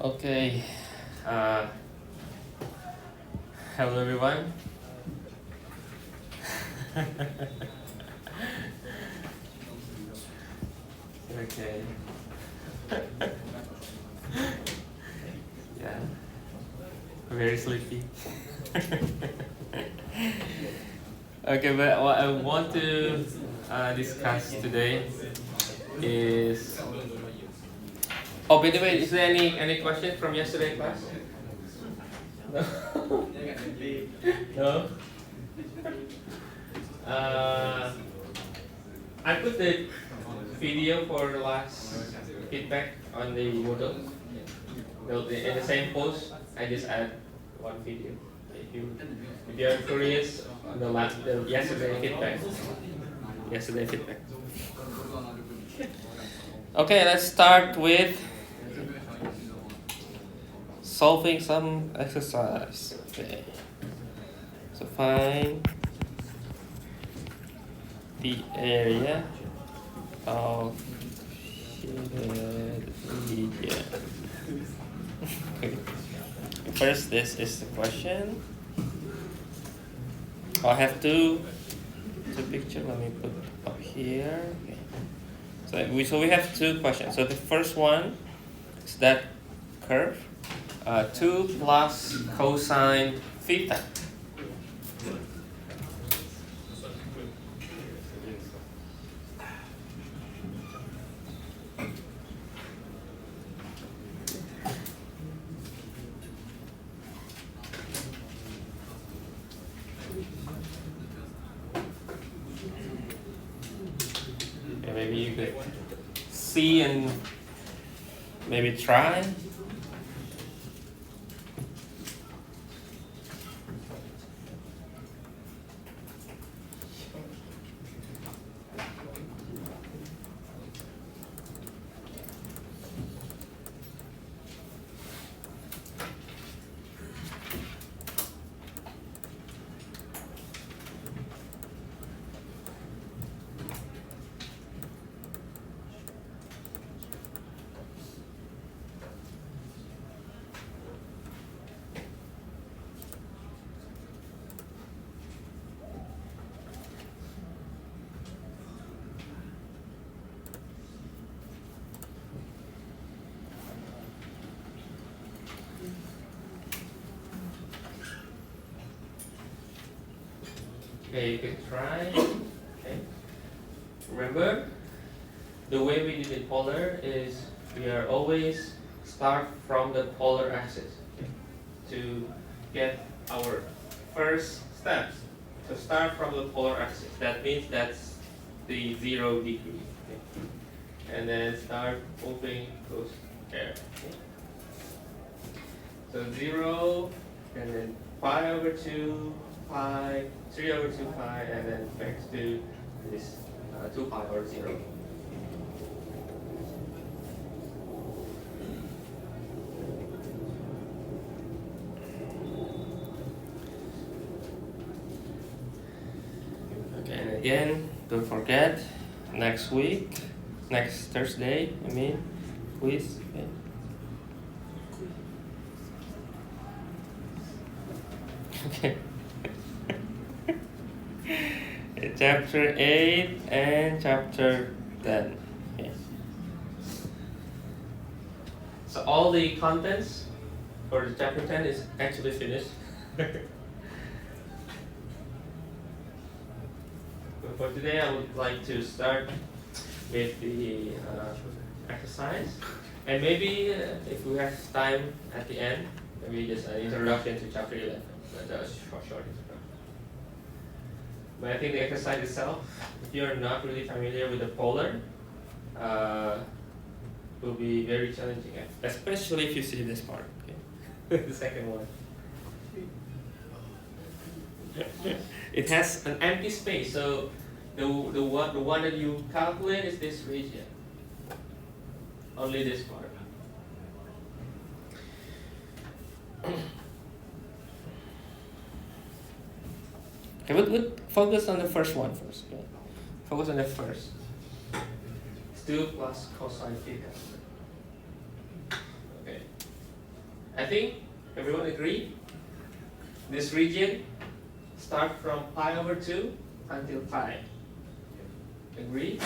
Okay. Uh, Hello, everyone. Okay. Yeah. Very sleepy. Okay, but what I want to discuss today is. Oh, by the way, is there any question from yesterday class? No. No. Uh, I put the video for the last feedback on the Moodle. In the same post, I just add one video. If you are curious on the yesterday feedback. Yesterday feedback. Okay, let's start with solving some exercise. Okay. So find the area of shaded region. Okay. First, this is the question. I have two pictures. Let me put up here. Okay. So we have two questions. So the first one is that curve, 2 plus cosine theta. Okay, maybe you could see and maybe try. Okay, you can try. Okay. Remember, the way we do the polar is we are always start from the polar axis, okay, to get our first steps. So start from the polar axis. That means that's the 0 degree. Okay. And then start moving close there. Okay. So 0, and then pi over 2, pi, 3 over 2 pi, and then back to this 2 pi over 0. Okay, and again, don't forget, next Thursday, quiz. Okay. Chapter 8 and chapter 10. Okay. So all the contents for the chapter 10 is actually finished. But for today, I would like to start with the exercise. And maybe if we have time at the end, maybe just an introduction to chapter 11. But short introduction. But I think the exercise itself, if you're not really familiar with the polar, will be very challenging, especially if you see this part. Okay, the second one. It has an empty space, so the one that you calculate is this region. Only this part. Okay, we'll focus on the first one first. Okay? Focus on the first. It's 2 plus cosine theta. Okay. I think everyone agree? This region start from pi over 2 until pi. Agree?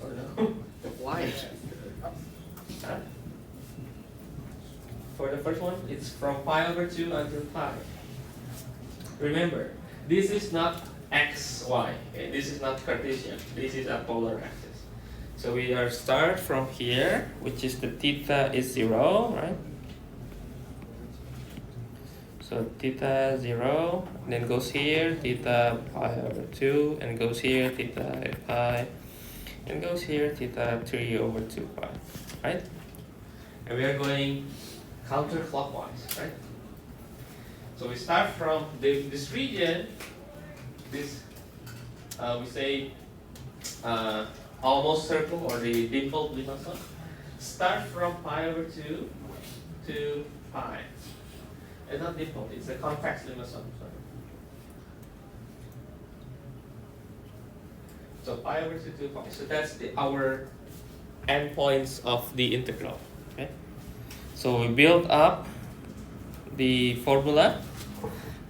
Or no? Why? Huh? For the first one, it's from pi over 2 until pi. Remember, this is not x, y. Okay? This is not Cartesian. This is a polar axis. So we are start from here, which is the theta is 0, right? So theta 0, then goes here, theta pi over 2, and goes here, theta pi, and goes here, theta 3 over 2 pi, right? And we are going counterclockwise, right? So we start from this region, this, we say, almost circle, or the default limit. Start from pi over 2 to pi. It's not default, it's a convex limit sum. So pi over 2 to pi. So that's our endpoints of the integral. Okay. So we build up the formula.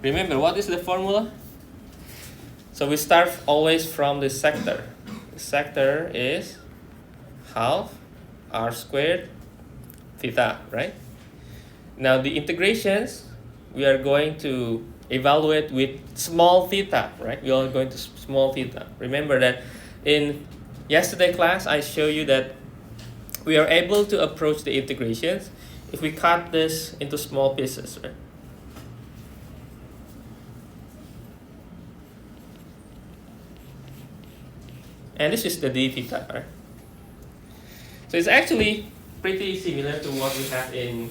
Remember, what is the formula? So we start always from the sector. The sector is half r squared theta, right? Now the integrations, we are going to evaluate with small theta, right? We are going to small theta. Remember that in yesterday class, I showed you that we are able to approach the integrations if we cut this into small pieces, right? And this is the d theta, right? So it's actually pretty similar to what we have in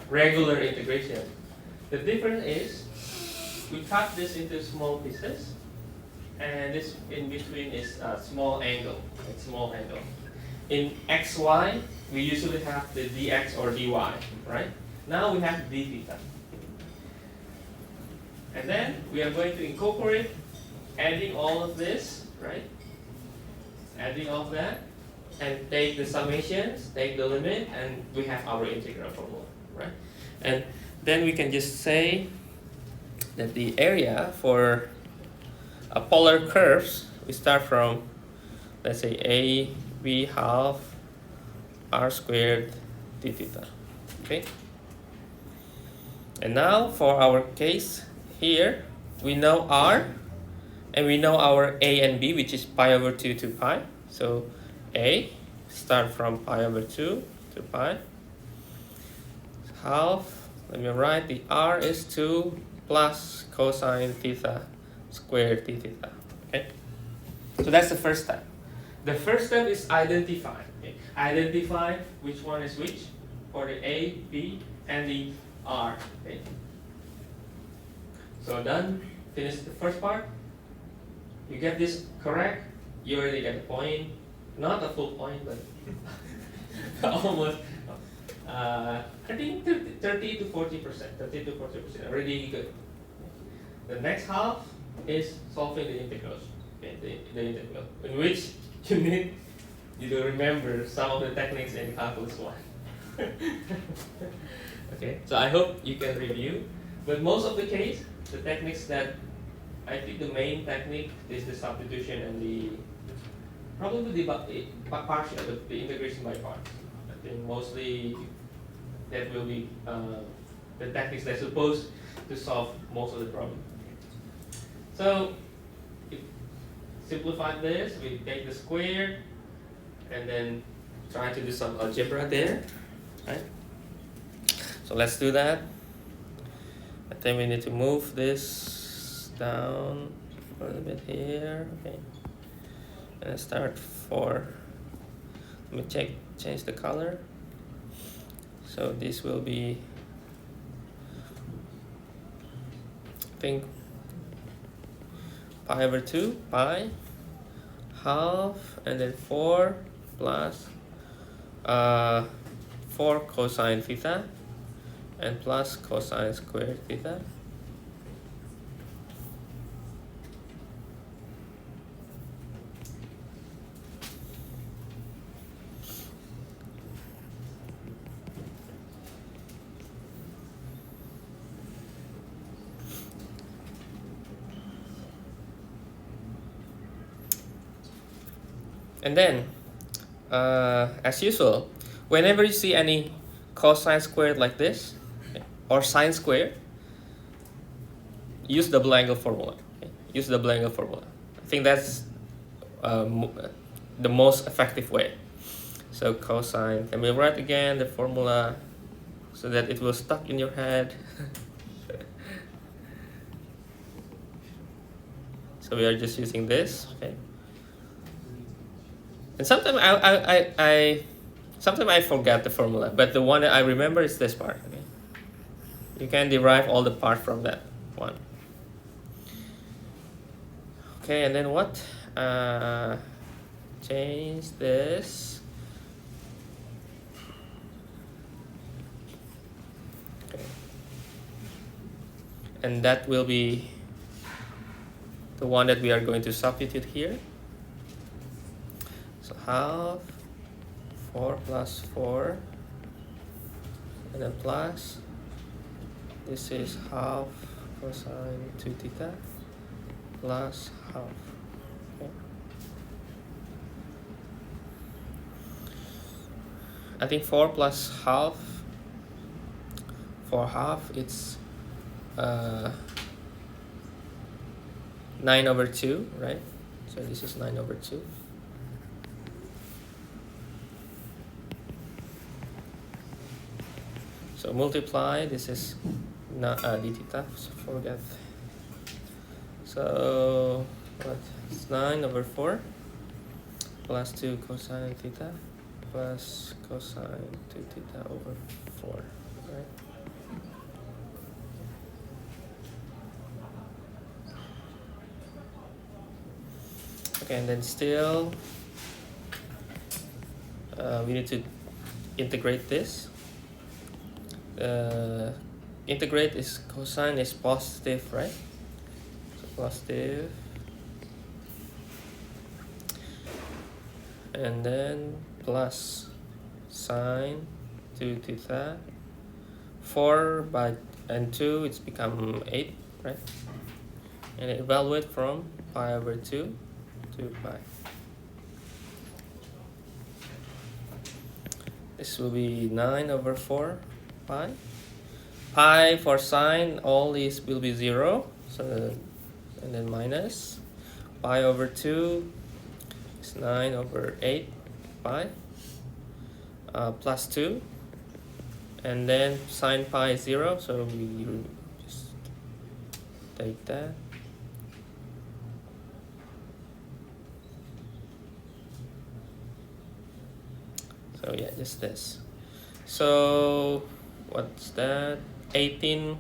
regular integration. The difference is we cut this into small pieces, and this in between is a small angle. Right? Small angle. In xy, we usually have the dx or dy, right? Now we have d theta. And then we are going to incorporate adding all of this, right? Adding all of that, and take the summations, take the limit, and we have our integral formula, right? And then we can just say that the area for a polar curves, we start from, let's say, a b half r squared d theta, okay? And now for our case here, we know r, and we know our a and b, which is pi over 2 to pi. So a, start from pi over 2 to pi, half, let me write, the r is 2 plus cosine theta squared d theta, okay? So that's the first step. The first step is identify. Okay? Identify which one is which for the a, b, and the r, okay? So done, finish the first part. You get this correct, you already get a point. Not a full point, but almost. I think 30 to 40%. 30 to 40%, already good. The next half is solving the integrals. Okay, the integral, in which you need to remember some of the techniques in calculus 1. Okay, so I hope you can review. But most of the case, the techniques that I think the main technique is the substitution and the probably the partial, the integration by parts. I think mostly that will be the techniques that's supposed to solve most of the problem. So, if simplify this, we take the square and then try to do some algebra there, right? So let's do that. I think we need to move this down a little bit here, okay? And start for, let me change the color. So this will be, I think, pi over 2, pi, half, and then 4 plus 4 cosine theta, and plus cosine squared theta. And then, as usual, whenever you see any cosine squared like this, or sine squared, use double angle formula. Okay? Use double angle formula. I think that's the most effective way. So cosine, let me write again the formula so that it will stuck in your head. So we are just using this, okay? And sometimes sometimes I forget the formula, but the one that I remember is this part. Okay? You can derive all the part from that one. Okay, and then what? Change this. Okay. And that will be the one that we are going to substitute here. So half 4 plus 4, and then plus, this is half cosine 2 theta plus half. Okay. I think 4 plus half, for half it's 9 over 2, right? So this is 9 over 2. So multiply, this is not d theta, so forget. So what? It's 9 over 4 plus 2 cosine theta plus cosine 2 theta over 4, right? Okay, and then still we need to integrate this. Integrate is cosine is positive, right? So positive, and then plus sine 2 theta, 4 by and 2, it's become 8, right? And evaluate from pi over 2 to pi. This will be 9 over 4 pi. Pi for sine, all these will be 0. So, and then minus. Pi over 2 is 9 over 8 pi. Plus 2. And then sine pi is 0. So we just take that. So yeah, just this. So what's that? 18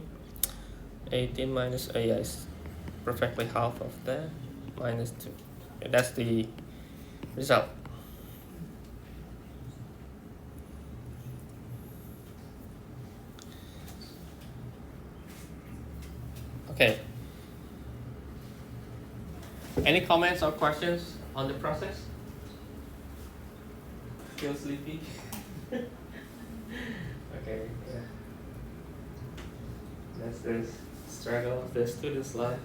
minus, yeah, it's perfectly half of that, minus 2. Okay, that's the result. Okay. Any comments or questions on the process? Feel sleepy? Okay, yeah. That's the struggle of the student's life.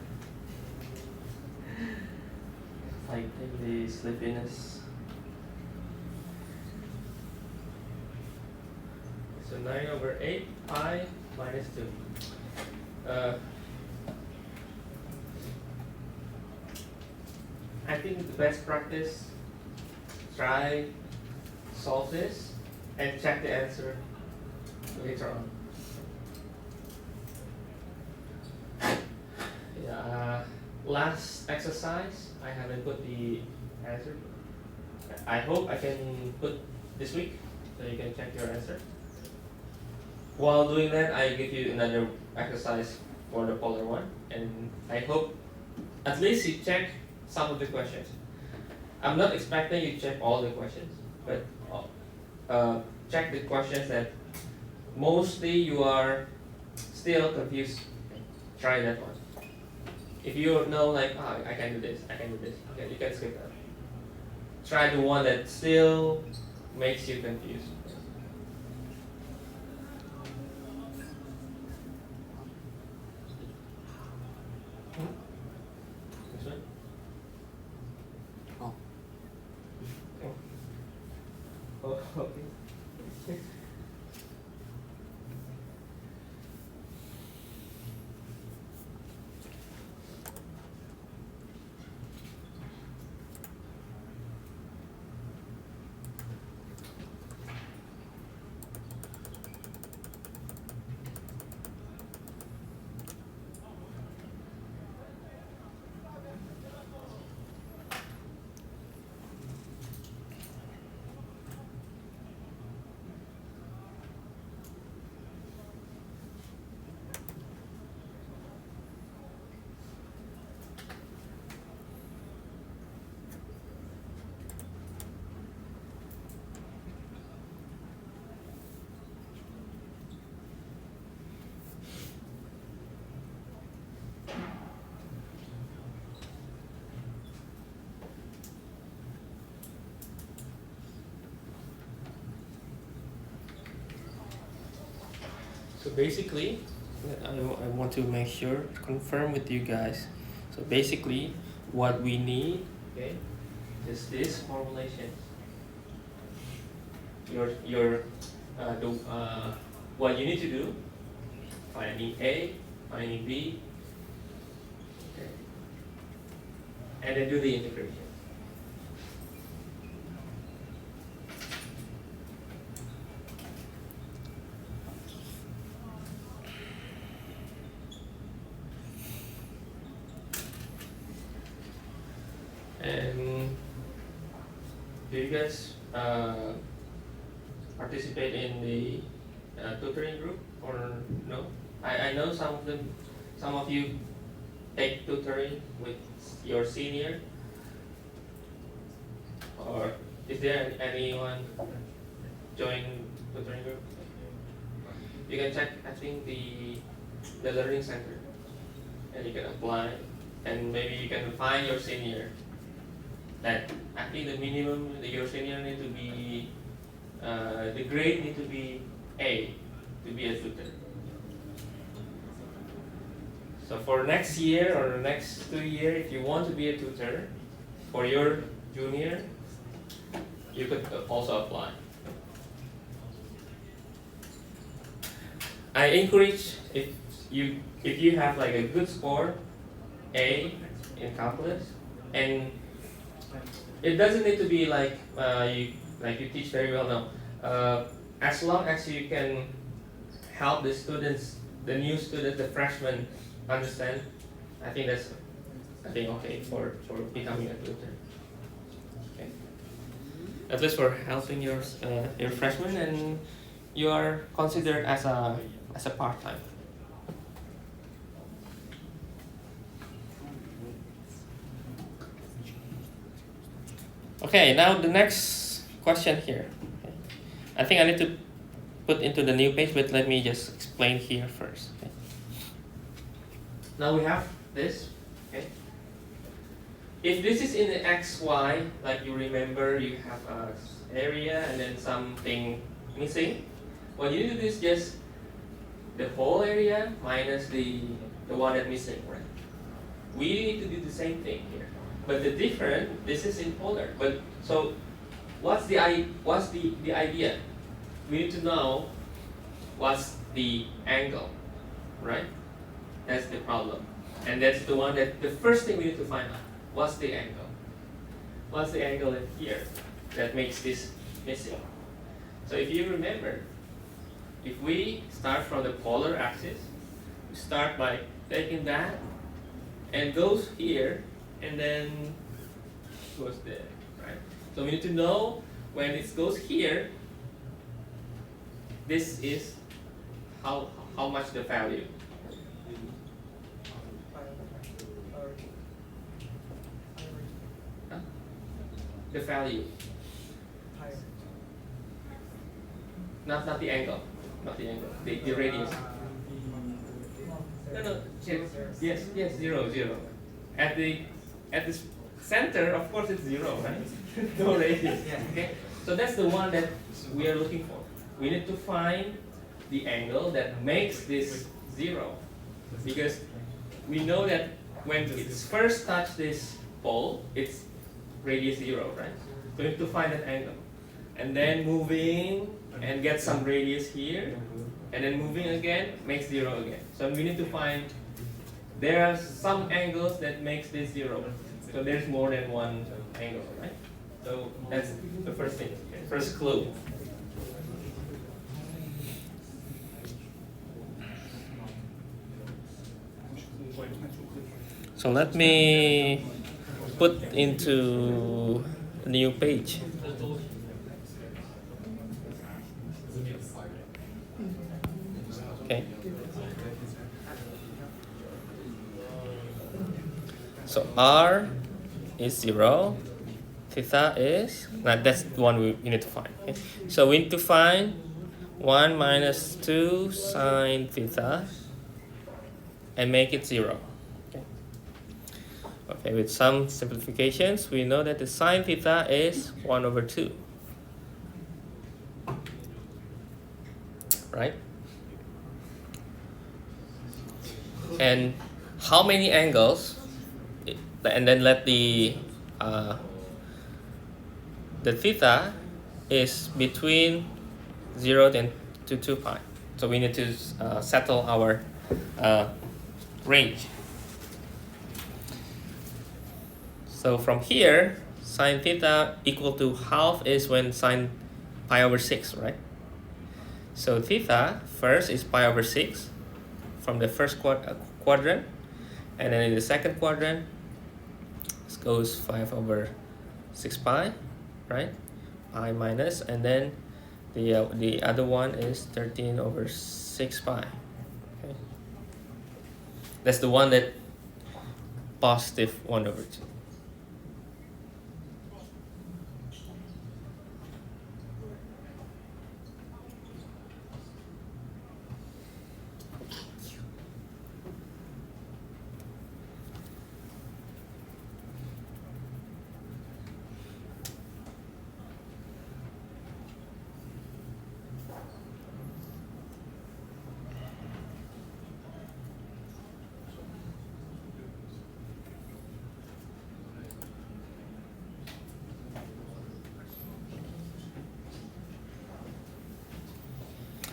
Fighting the sleepiness. So 9 over 8 pi minus 2. I think the best practice, try solve this and check the answer later on. Yeah, last exercise, I haven't put the answer. I hope I can put this week so you can check your answer. While doing that, I give you another exercise for the polar one, and I hope at least you check some of the questions. I'm not expecting you check all the questions, but check the questions that mostly you are still confused. Try that one. If you know like, oh, I can do this, okay, you can skip that. Try the one that still makes you confused. This one? Oh. Oh, okay. So basically, I want to make sure, confirm with you guys. So basically, what we need, okay, is this formulation. What you need to do, finding A, finding B, okay, and then do the integration. And do you guys participate in the tutoring group or no? I know some of you take tutoring with your senior, or is there anyone join tutoring group? You can check, I think, the learning center, and you can apply, and maybe you can find your senior. That I think the minimum your senior need to be, the grade need to be A to be a tutor. So for next year or next 2 years, if you want to be a tutor for your junior, you could also apply. I encourage, if you have like a good score, A in calculus, and it doesn't need to be like you teach very well now. As long as you can help the students, the new students, the freshmen understand, I think that's okay for becoming a tutor. Okay. At least for helping your freshmen, and you are considered as a part-time. Okay, now the next question here. Okay. I think I need to put into the new page, but let me just explain here first. Okay. Now we have this. Okay. If this is in the XY, like you remember, you have an area and then something missing. What you do is just the whole area minus the one that's missing, right? We need to do the same thing here. But the different, this is in polar. But so, what's the idea? We need to know what's the angle, right? That's the problem, and that's the one that the first thing we need to find out. What's the angle? What's the angle in here that makes this missing? So if you remember, if we start from the polar axis, we start by taking that and goes here. And then goes there, right? So we need to know when it goes here, this is how much the value. Huh? The value. Not the angle. Not the angle. The radius. No. Yes, 0. At the center, of course, it's 0, right? No radius. Okay. So that's the one that we are looking for. We need to find the angle that makes this 0, because we know that when it's first touch this pole, it's radius 0, right? So we need to find that angle. and then moving and get some radius here, and then moving again makes 0 again. So we need to find, there are some angles that makes this 0. So there's more than one angle, right? So that's the first thing, first clue. So let me put into a new page. Okay. So R is 0, theta is, now that's the one we need to find. Okay? So we need to find 1 minus 2 sine theta and make it 0. Okay, with some simplifications, we know that the sine theta is 1 over 2. Right? And how many angles, and then let the theta is between 0 and to 2 pi. So we need to settle our range. So from here, sine theta equal to half is when sine pi over 6, right? So theta first is pi over 6 from the first quadrant, and then in the second quadrant, this goes 5 over 6 pi, right? Pi minus, and then the other one is 13 over 6 pi. Okay. That's the one that positive 1 over 2.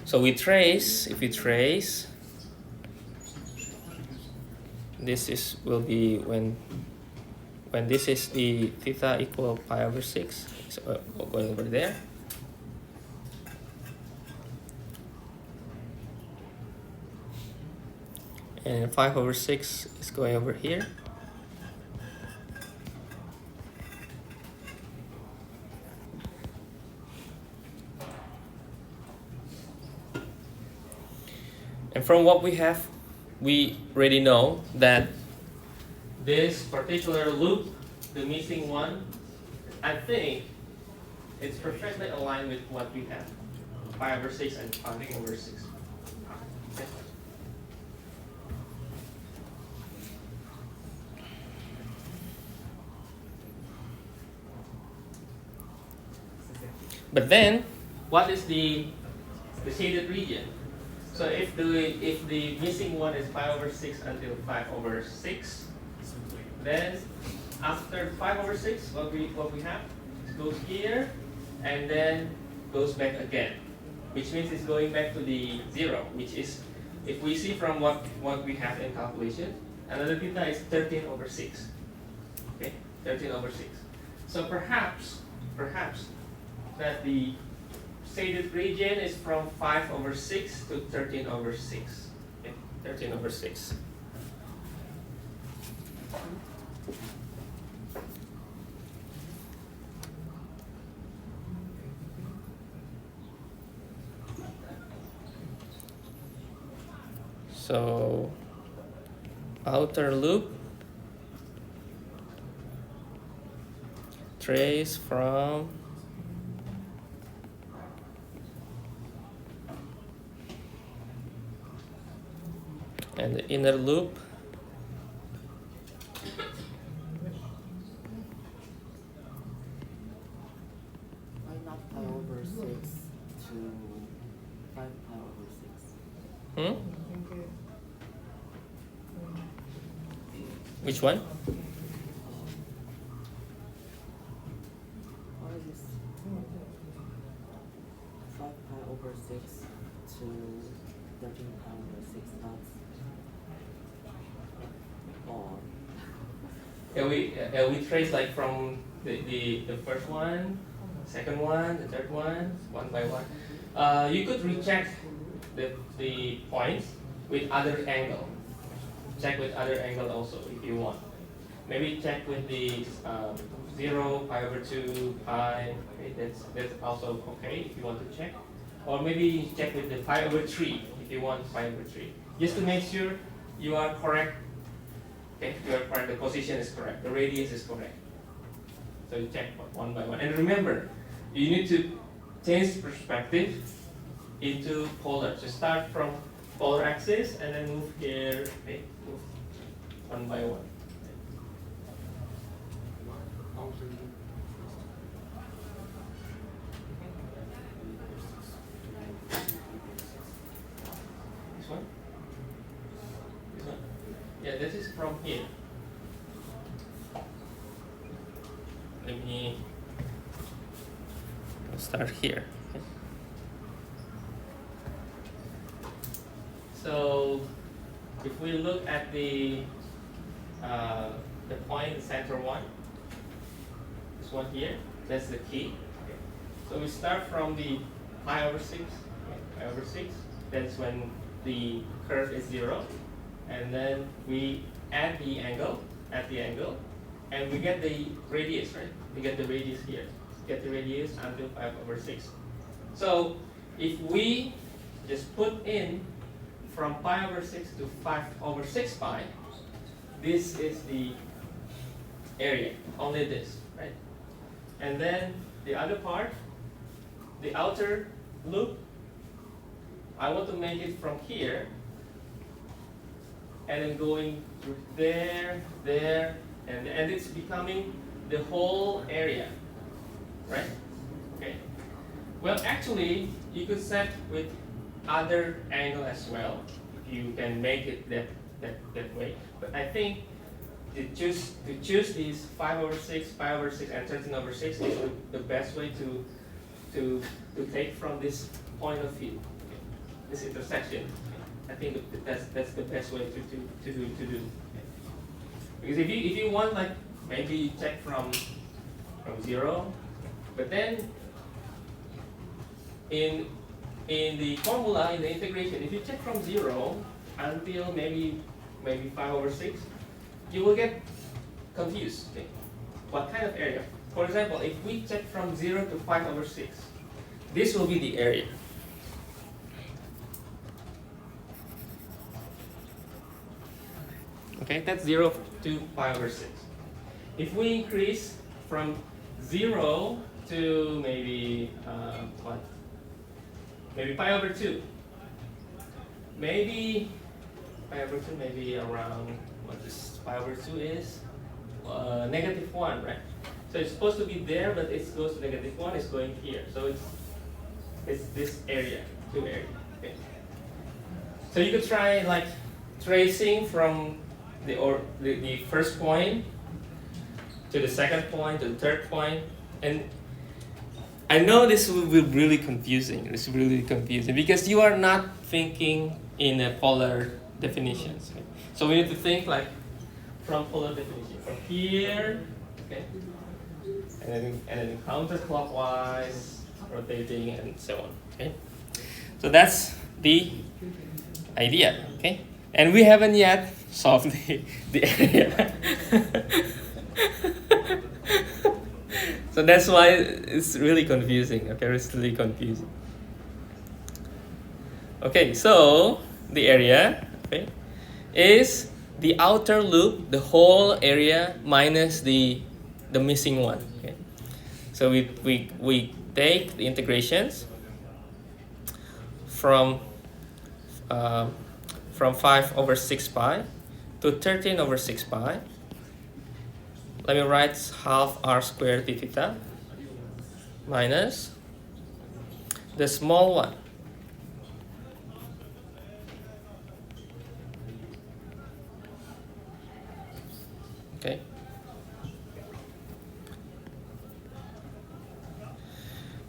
So we trace, if we trace, this will be when this is the theta equal pi over 6, so going over there. And 5 over 6 is going over here. And from what we have, we already know that this particular loop, the missing one, I think it's perfectly aligned with what we have. Pi over 6 and 5 over 6. Okay. But then, what is the shaded region? So if the missing one is 5 over 6 until 5 over 6, then after 5 over 6, what we have, it goes here and then goes back again, which means it's going back to the 0, which is, if we see from what we have in calculation, another theta is 13 over 6. Okay, 13 over 6. So perhaps that the shaded region is from 5 over 6 to 13 over 6. Okay, 13 over 6. So outer loop, trace from and the inner loop, Why not pi over 6 to 5 pi over 6? Which one? What is this? pi over 6 to 13 pi over 6. That's all. We trace like from the first one, second one, the third one by one. You could recheck the points with other angle. Check with other angle also if you want. Maybe check with the 0, pi over 2, pi. Okay, that's also okay if you want to check. Or maybe check with the pi over 3 if you want pi over 3. Just to make sure you are correct. Okay, you are correct. The position is correct. The radius is correct. So you check one by one. And remember, you need to change perspective into polar. So start from polar axis and then move here. Okay, move one by one. This one? This one? Yeah, this is from here. Let me start here. Okay. So if we look at the point, the center one, this one here, that's the key. Okay. So we start from the pi over 6, okay, pi over 6, that's when the curve is 0, and then we add the angle, and we get the radius, right? We get the radius here. Get the radius until 5 over 6. So if we just put in from pi over 6 to 5 over 6 pi, this is the area, only this, right? And then the other part, the outer loop, I want to make it from here, and then going through there, and it's becoming the whole area, right? Okay. Well, actually, you could set with other angle as well. You can make it that way. But I think to choose these 5 over 6, 5 over 6, and 13 over 6 is the best way to take from this point of view, this intersection. I think that's the best way to do. Because if you want, like, maybe you check from 0, but then in the formula, in the integration, if you check from 0 until maybe 5 over 6, you will get confused. Okay? What kind of area? For example, if we check from 0 to 5 over 6, this will be the area. Okay, that's 0 to 5 over 6. If we increase from 0 to maybe maybe pi over 2. Maybe pi over 2, maybe around what this pi over 2 is, -1, right? So it's supposed to be there, but it goes to -1. It's going here, so it's this area, 2 area. Okay. So you could try like tracing from the first point to the second point to the third point, and I know this will be really confusing. It's really confusing because you are not thinking in a polar definitions. Okay? So we need to think like from polar definition, from here, okay, and then counterclockwise, rotating, and so on. Okay, so that's the idea. Okay, and we haven't yet solved the area. So that's why it's really confusing. Okay, it's really confusing. Okay, so the area, okay, is the outer loop, the whole area minus the missing one. Okay, so we take the integrations from 5 over 6 pi to 13 over 6 pi. Let me write half r squared d theta minus the small one. Okay.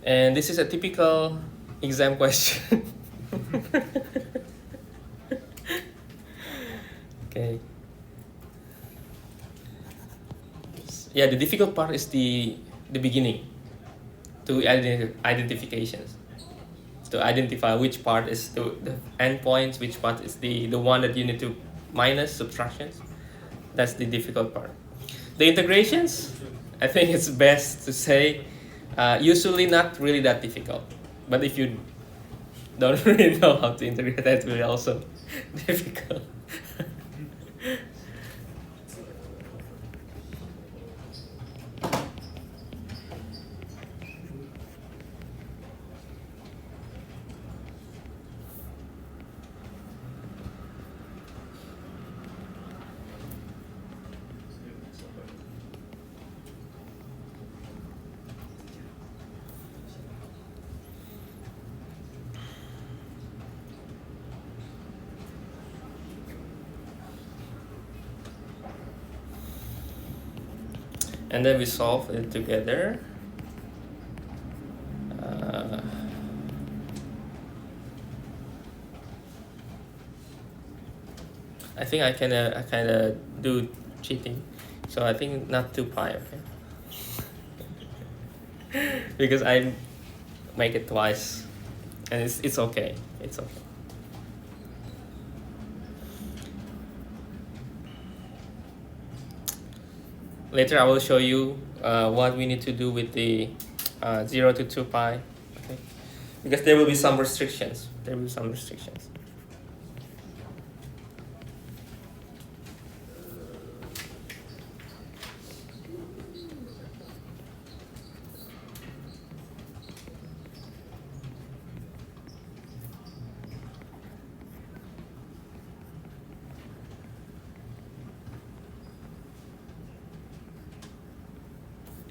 And this is a typical exam question. Okay. Yeah, the difficult part is the beginning, to identifications, to identify which part is the endpoints, which part is the one that you need to minus subtractions. That's the difficult part. The integrations, I think it's best to say, usually not really that difficult. But if you don't really know how to integrate, that's really also difficult. And then we solve it together. I think I kind of do cheating, so I think not 2 pi, okay? Because I make it twice, and it's okay. It's okay. Later I will show you what we need to do with the 0 to 2 pi, okay? Because there will be some restrictions. There will be some restrictions.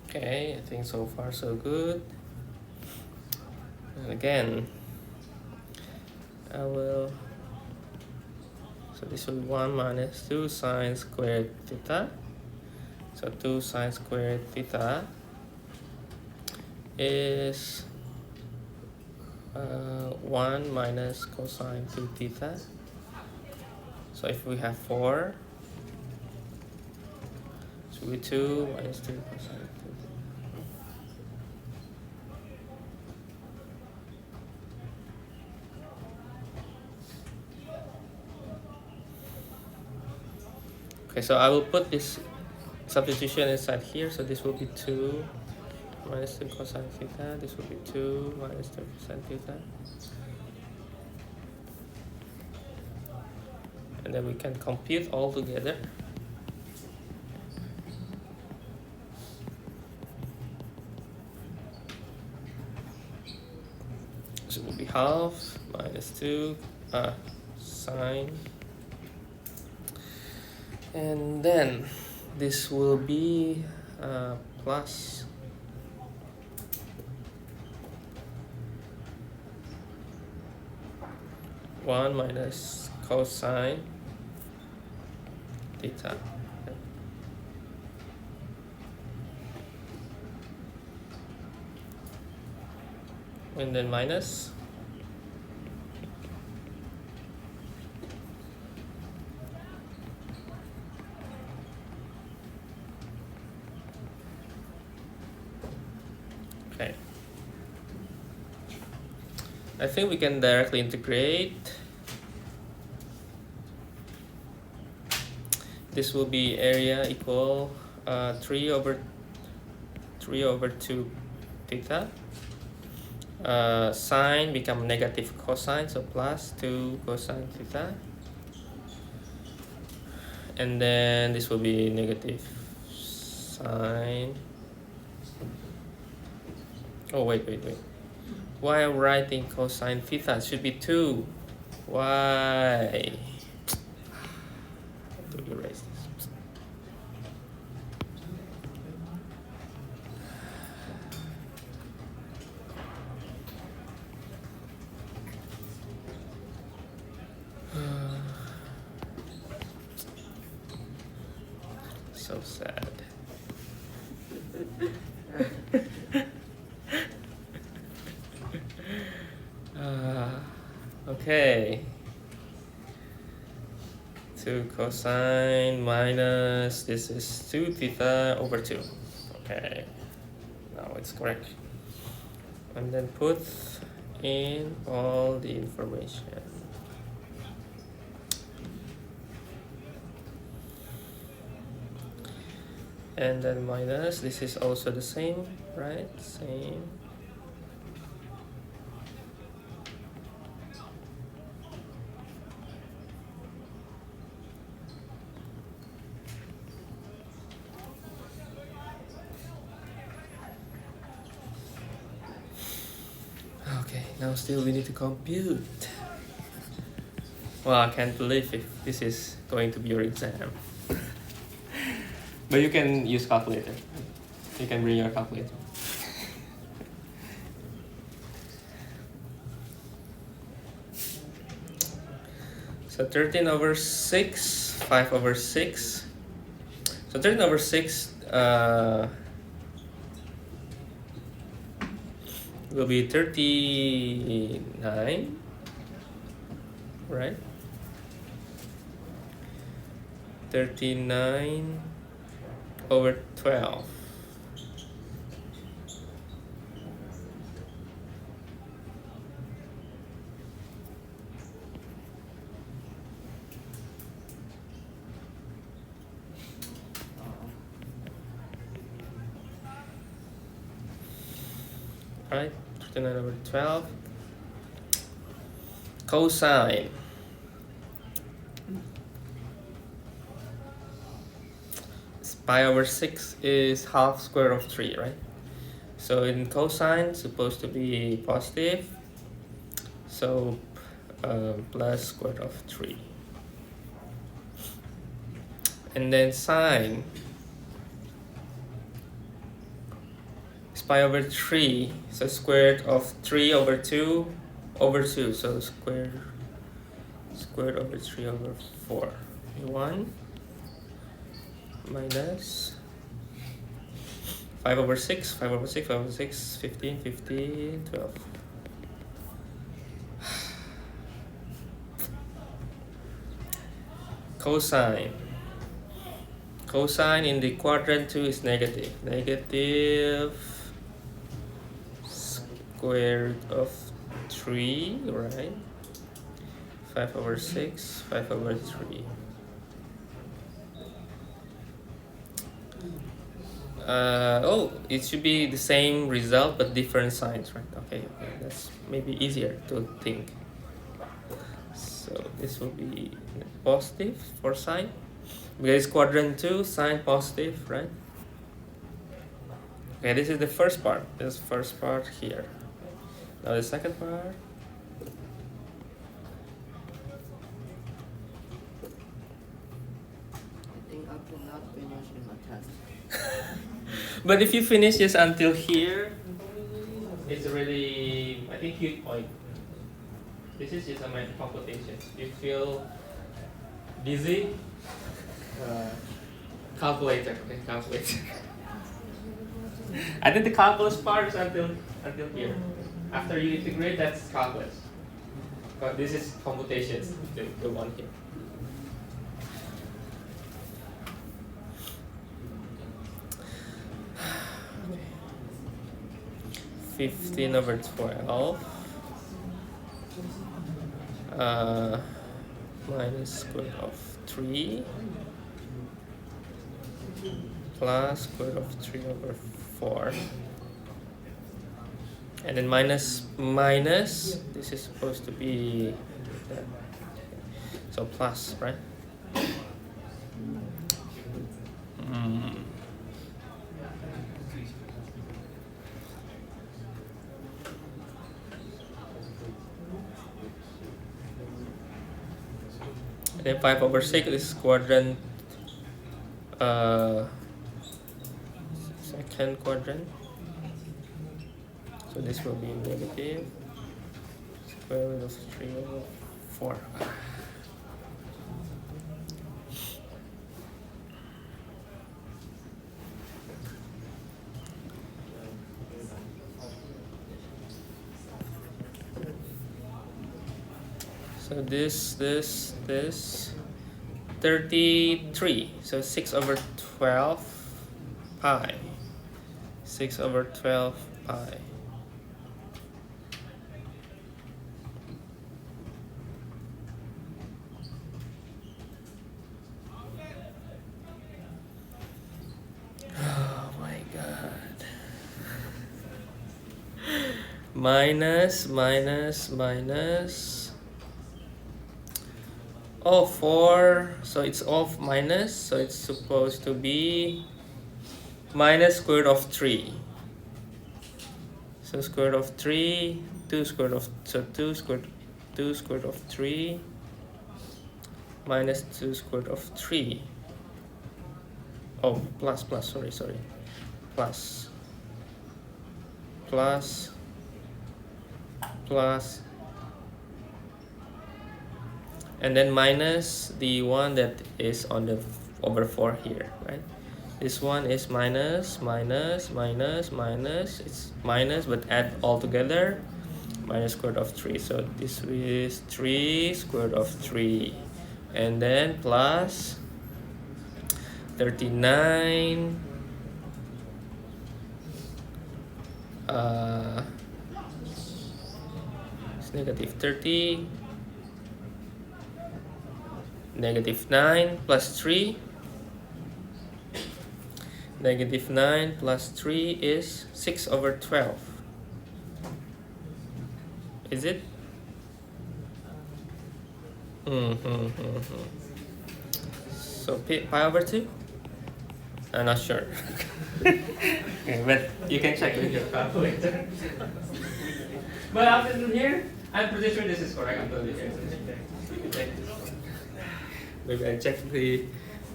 Okay, I think so far so good. And again, I will, so this will be 1 minus 2 sine squared theta. So 2 sine squared theta is 1 minus cosine 2 theta. So if we have 4, it will be 2 minus 2 cosine 2 theta. Okay, so I will put this substitution inside here. So this will be 2 minus 2 cosine theta. This will be 2 minus 2 cosine theta. And then we can compute all together. So it will be half minus 2 sine. And then this will be plus 1 minus cosine theta. And then minus okay. I think we can directly integrate. This will be area equal 3 over 2 theta. Sine become negative cosine, so plus 2 cosine theta. And then this will be negative sine. Oh, wait. Why am I writing cosine theta? It should be 2. Why? To erase this. So sad. cosine minus this is 2 theta over 2. Okay, now it's correct. And then put in all the information. And then minus, this is also the same, right? Same. Okay, now still we need to compute. Well, I can't believe if this is going to be your exam. But you can use calculator. You can bring your calculator. So 13 over 6, 5 over 6. So 13 over 6 will be 39, right? 39 over 12. Right, 39 over 12. Cosine. Pi over 6 is half square of 3, right? So in cosine, supposed to be positive. So plus square root of 3. And then sine is pi over 3. So square root of 3 over 2 over 2. So square over 3 over 4. 1 minus 5 over 6, 5 over 6, 5 over 6, 15, 15, 12. Cosine. Cosine in the quadrant 2 is negative. Negative square root of 3, right? 5 over 6, 5 over 3. Oh, it should be the same result but different signs, right? Okay, that's maybe easier to think. So this will be positive for sine. Because quadrant 2, sine positive, right? Okay, this is the first part. This first part here. Now the second part. I think I cannot finish in my test. But if you finish just until here, it's really, I think, huge point. This is just a math computation. You feel dizzy? Calculator, okay, calculator. I think the calculus part is until here. After you integrate, that's calculus. But this is computation, the one here. Okay. 15 over 12 minus square root of 3 plus square root of 3 over 4, and then minus this is supposed to be that. So plus, right? And then 5 over 6 is quadrant second quadrant. So this will be negative square root of 3 over 4. So this 33. So 6 over 12 pi. 6 over 12 pi. Oh my god. Minus. Oh, 4. So it's off minus. So it's supposed to be minus square root of 3. So square root of 3, 2 square root of, so 2 square root of 3 minus 2 square root of 3. Oh, plus, sorry. Plus, and then minus the one that is on the over 4 here, right? This one is minus. It's minus, but add all together, minus square root of 3. So this is 3 square root of 3, and then plus 39 it's negative 30, negative 9 plus 3. Negative 9 plus 3 is 6 over 12. Is it? So pi over 2? I'm not sure. Okay, but you can check with your calculator. But after here, I'm pretty sure this is correct. I'm totally sure. Maybe I check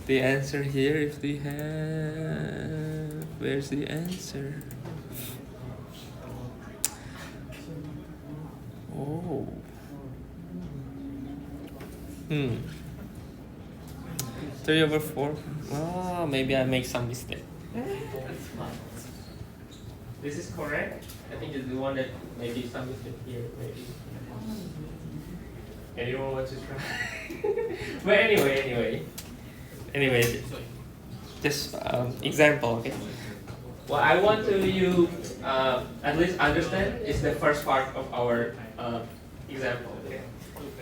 the answer here if they have. Where's the answer? Oh. 3 over 4. Oh, maybe I make some mistake. This is correct. I think it's the one that maybe some mistake here. Maybe. Anyone wants to try? But anyway, just example. Okay. What I want to you at least understand is the first part of our example. Okay.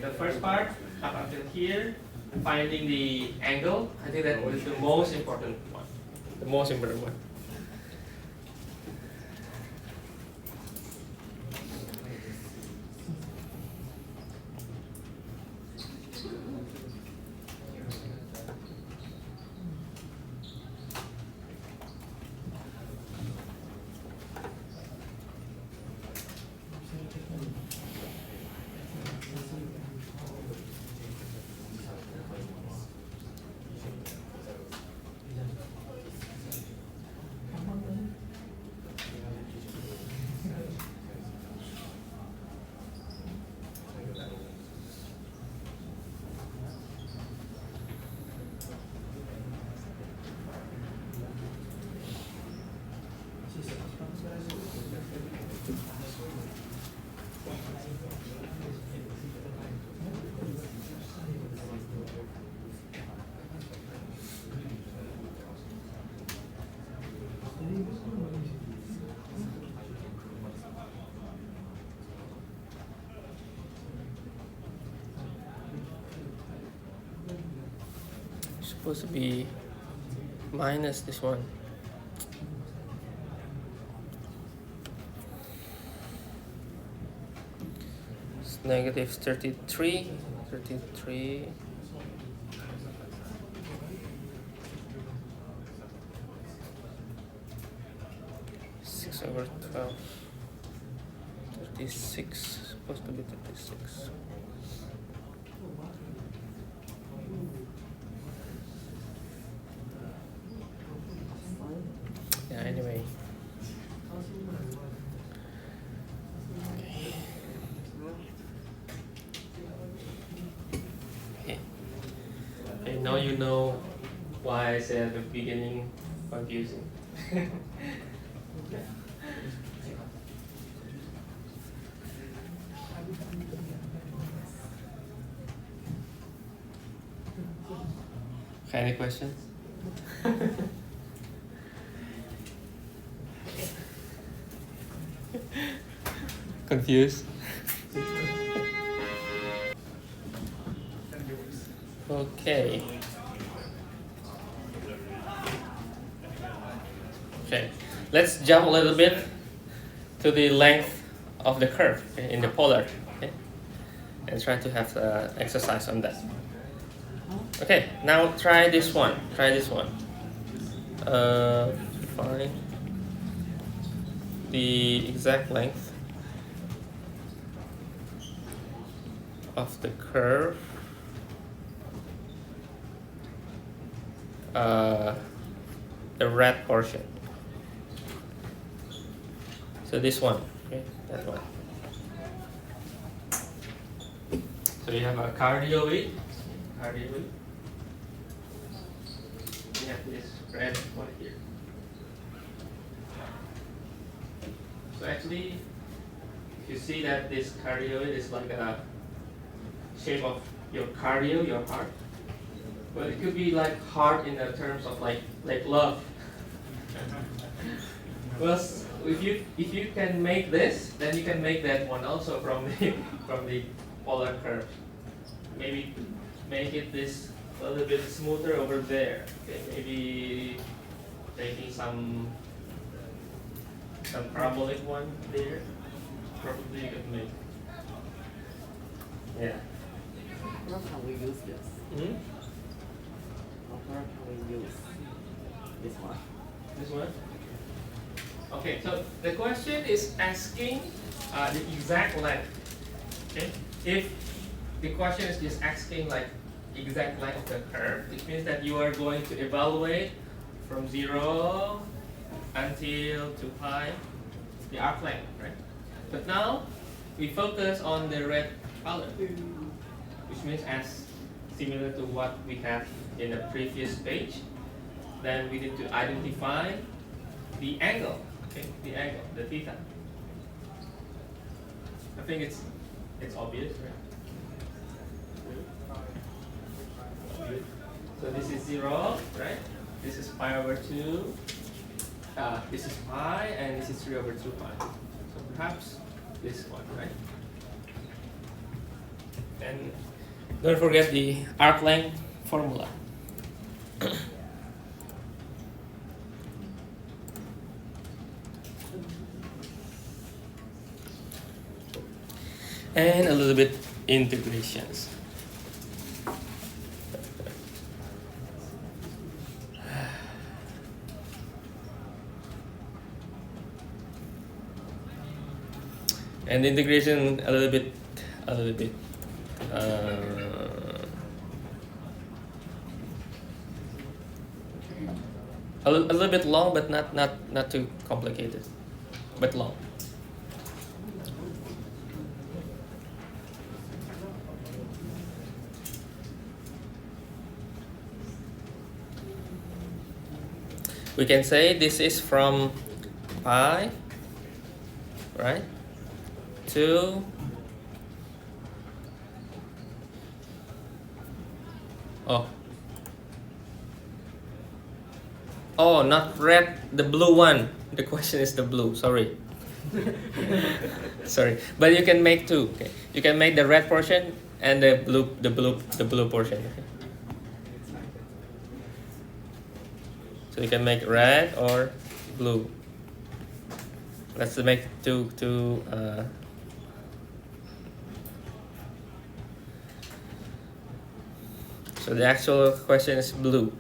The first part up until here, finding the angle. I think that was the most important one. The most important one. Supposed to be minus this one. It's negative 33. 6 over 12. 36. Supposed to be 36. Yeah, anyway. Okay, now you know why I said at the beginning confusing. Okay, any questions? Confused? Okay. Okay, let's jump a little bit to the length of the curve, okay, in the polar, okay, and try to have exercise on that. Okay, now try this one. Try this one. Find the exact length of the curve. The red portion. So this one, okay, that one. So you have a cardioid. Cardioid. We have this red one here. So actually, if you see that this cardioid is like a shape of your cardio, your heart. But it could be like heart in the terms of like love. Well, if you can make this, then you can make that one also from the polar curve. Maybe make it this a little bit smoother over there. Okay, maybe taking some parabolic one there. Probably you could make. Yeah. How can we use this? Hmm? How can we use this one? This one? Okay, so the question is asking the exact length. Okay, if the question is just asking like exact length of the curve, it means that you are going to evaluate from 0 until 2 pi the arc length, right? But now we focus on the red color, which means as similar to what we have in the previous page. Then we need to identify the angle, okay, the angle, the theta. I think it's obvious, right? So this is 0, right? This is pi over 2. This is pi, and this is 3 over 2 pi. So perhaps this one, right? And don't forget the arc length formula. And a little bit integrations. And integration a little bit a little bit long, but not too complicated, but long. We can say this is from pi, right, to not red, the blue one. The question is the blue, sorry. Sorry, but you can make two. Okay, you can make the red portion and the blue portion. Okay? So you can make red or blue. Let's make two. So the actual question is blue.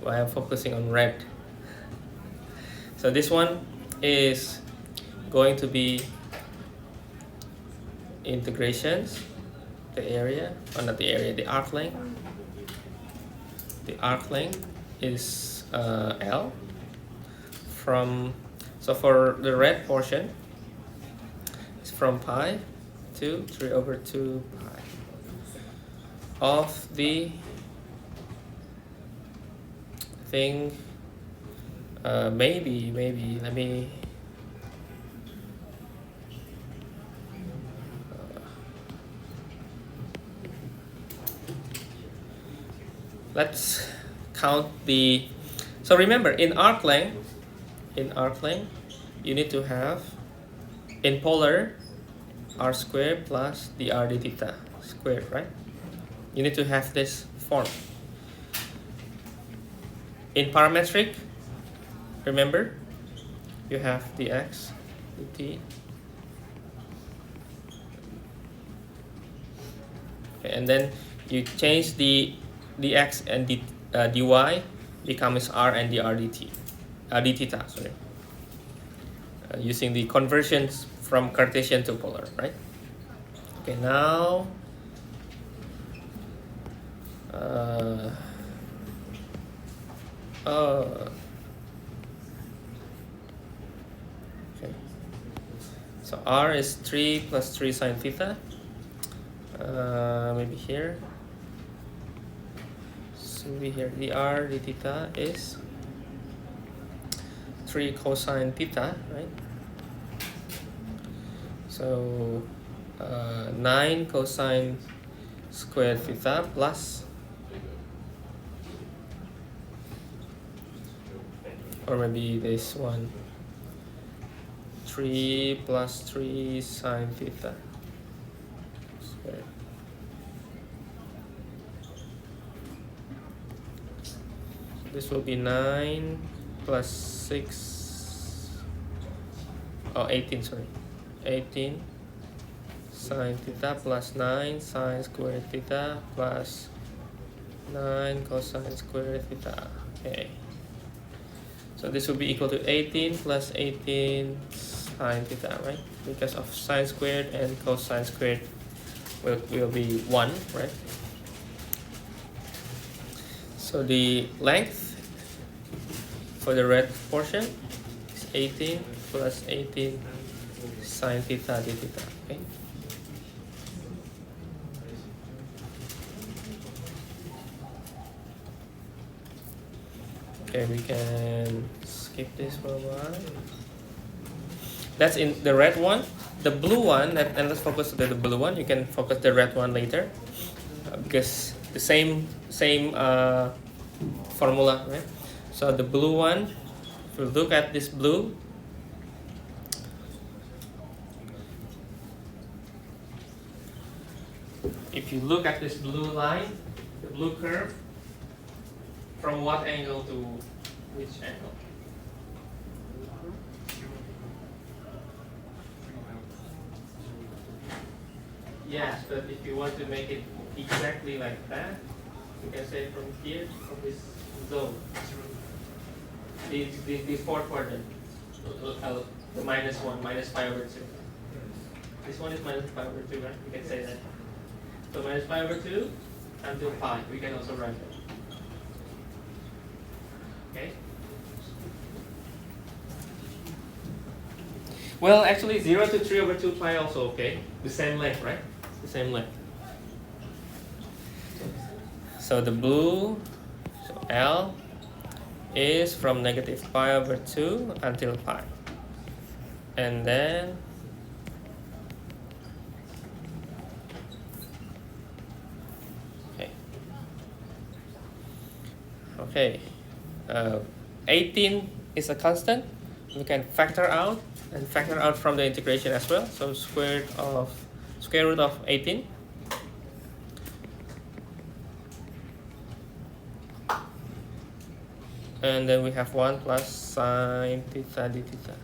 Why I'm focusing on red. So this one is going to be integrations, the area, or not the area, the arc length. The arc length is L from, so for the red portion, it's from pi to 3 over 2 pi of the thing, maybe, let me, let's count the. So remember, in arc length, you need to have in polar r squared plus the r d theta squared, right? You need to have this form. In parametric, remember, you have dx dt. Okay, and then you change the dx and dy becomes r and the r dt, d theta, sorry. Using the conversions from Cartesian to polar, right? Okay, now okay. So r is 3 plus 3 sine theta. Maybe here. So maybe here the r d theta is 3 cosine theta, right? So 9 cosine squared theta plus, or maybe this one, 3 plus 3 sine theta squared. This will be 9 plus 6, 18, sorry. 18 sine theta plus 9 sine squared theta plus 9 cosine squared theta. Okay. So this will be equal to 18 plus 18 sine theta, right? Because of sine squared and cosine squared will be 1, right? So the length for the red portion is 18 plus 18 sine theta d theta. Okay. Okay, we can skip this for a while. That's in the red one. The blue one, and let's focus on the blue one. You can focus the red one later, because the same formula, right? So the blue one, if you look at this blue, if you look at this blue line, the blue curve, from what angle to which angle? Yes, but if you want to make it exactly like that, you can say from here, from this zone, the fourth quadrant, the minus 1, minus pi over 2. This one is minus pi over 2, right? You can say that. So minus pi over 2 until pi, we can also write that. Okay? Well, actually 0 to 3 over 2 pi also okay. The same length, right? The same length. So the blue, so L is from negative pi over 2 until pi. And then okay. 18 is a constant. We can factor out and factor out from the integration as well. So square root of 18. And then we have 1 plus sine theta d theta.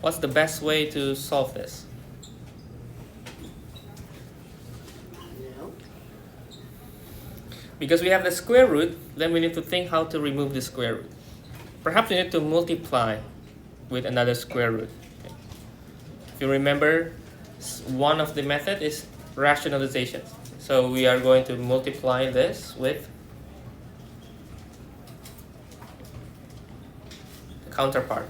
What's the best way to solve this? Because we have the square root, then we need to think how to remove the square root. Perhaps we need to multiply with another square root. Okay. If you remember, one of the method is rationalization. So we are going to multiply this with the counterpart.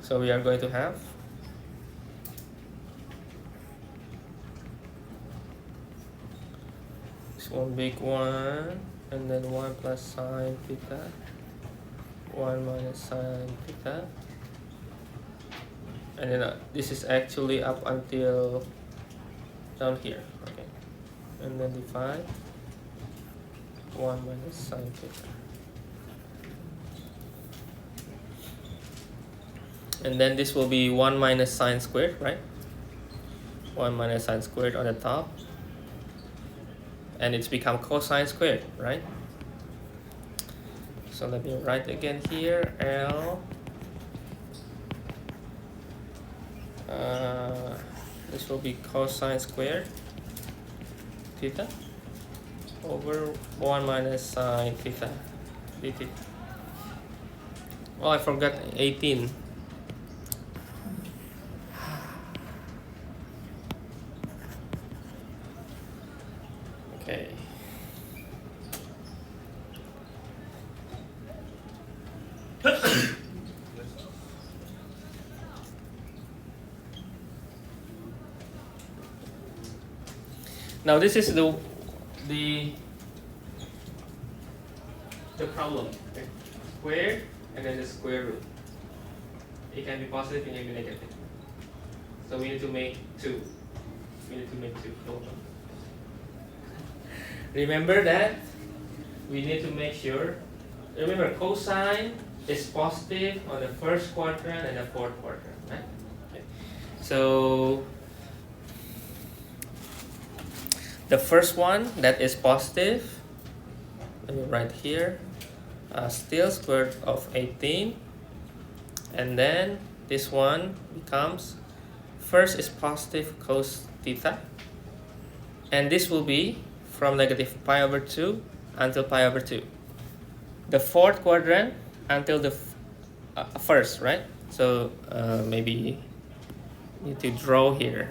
So we are going to have one big one, and then 1 plus sine theta, 1 minus sine theta, and then this is actually up until down here, okay, and then divide 1 minus sine theta, and then this will be 1 minus sine squared, right? 1 minus sine squared on the top, and it's become cosine squared, right? So let me write again here, L, this will be cosine squared theta over 1 minus sine theta dt. Oh, I forgot 18. Okay. Now this is the problem. Okay. Square and then the square root. It can be positive and it can be negative. So we need to make two. We need to make two. Remember that we need to make sure. Remember, cosine is positive on the first quadrant and the fourth quadrant, right? Okay. So the first one that is positive, let me write here, still square root of 18, and then this one becomes, first is positive cos theta, and this will be from negative pi over 2 until pi over 2. The fourth quadrant until the first, right? So maybe need to draw here.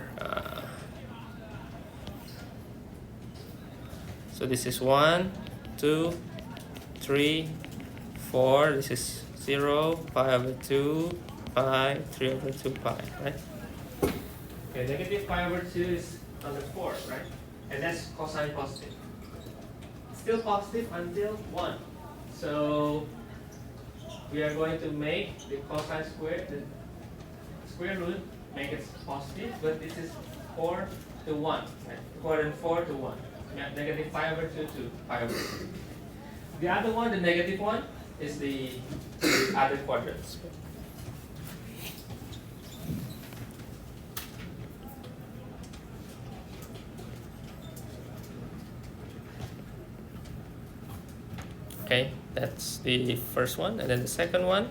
So this is 1, 2, 3, 4. This is 0, pi over 2, pi, 3 over 2 pi, right? Okay, negative pi over 2 is on the fourth, right? And that's cosine positive. Still positive until 1. So we are going to make the cosine square, the square root, make it positive, but this is 4 to 1, right? Quadrant 4 to 1. Negative pi over 2 to pi over 2. The other one, the negative one, is the other quadrants. Okay, that's the first one, and then the second one,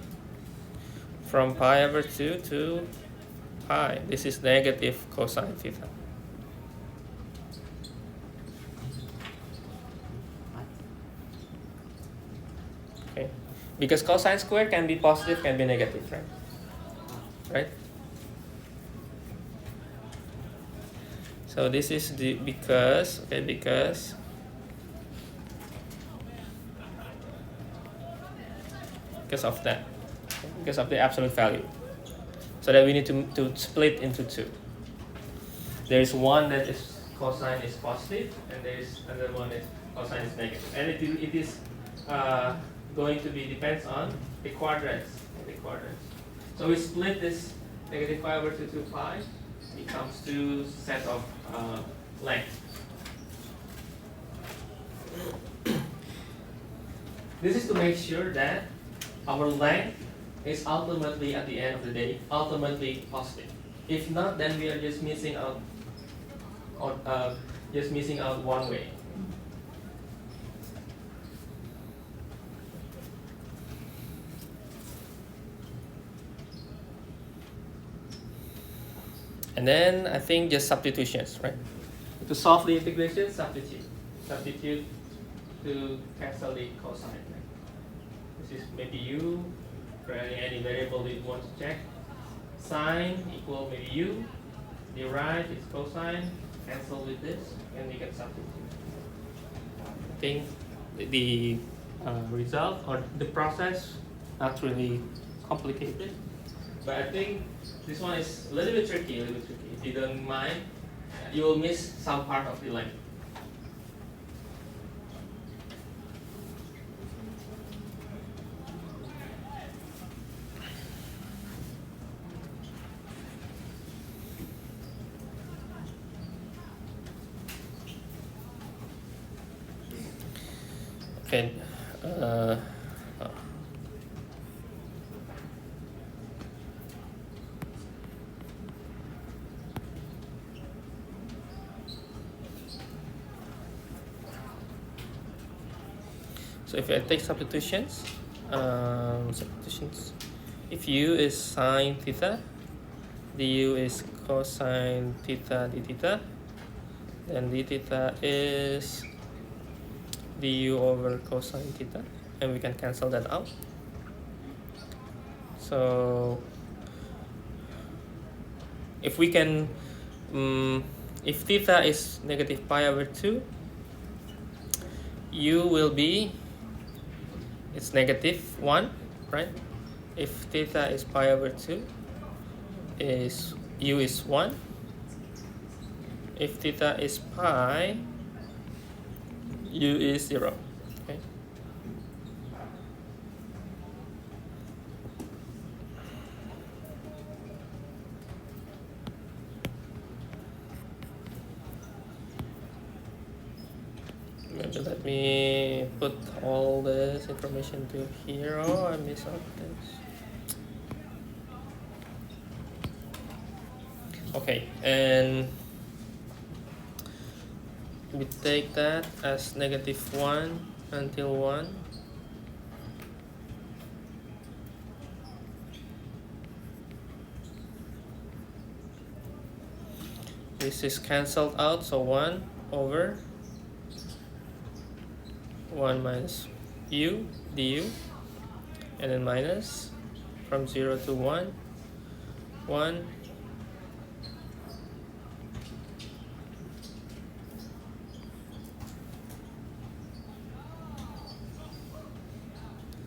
from pi over 2 to pi, this is negative cosine theta. Okay, because cosine squared can be positive, can be negative, right? Right? So this is the because of that, because of the absolute value. So that we need to split into two. There is one that is cosine is positive, and there is another one that cosine is negative. And it is going to be depends on the quadrants. So we split this negative pi over 2 pi. It comes to set of length. This is to make sure that our length is ultimately, at the end of the day, ultimately positive. If not, then we are just missing out one way. And then I think just substitutions, right? To solve the integration, substitute to cancel the cosine. Right? This is maybe u, for any variable that you want to check. Sine equal maybe u, the right is cosine, cancel with this, and we can substitute. I think the result or the process not really complicated, but I think this one is a little bit tricky. If you don't mind, you will miss some part of the length. Okay. Uh, oh. So if I take substitutions, if u is sine theta, du is cosine theta d theta, then d theta is du over cosine theta, and we can cancel that out. So if we can, if theta is negative pi over 2, u will be, it's negative 1, right? If theta is pi over 2, is u is 1. If theta is pi, u is 0. Okay. Maybe let me put all this information to here. Oh, I missed out this. Okay, and we take that as negative 1 until 1. This is cancelled out, so 1 over 1 minus u du, and then minus from 0 to 1, 1.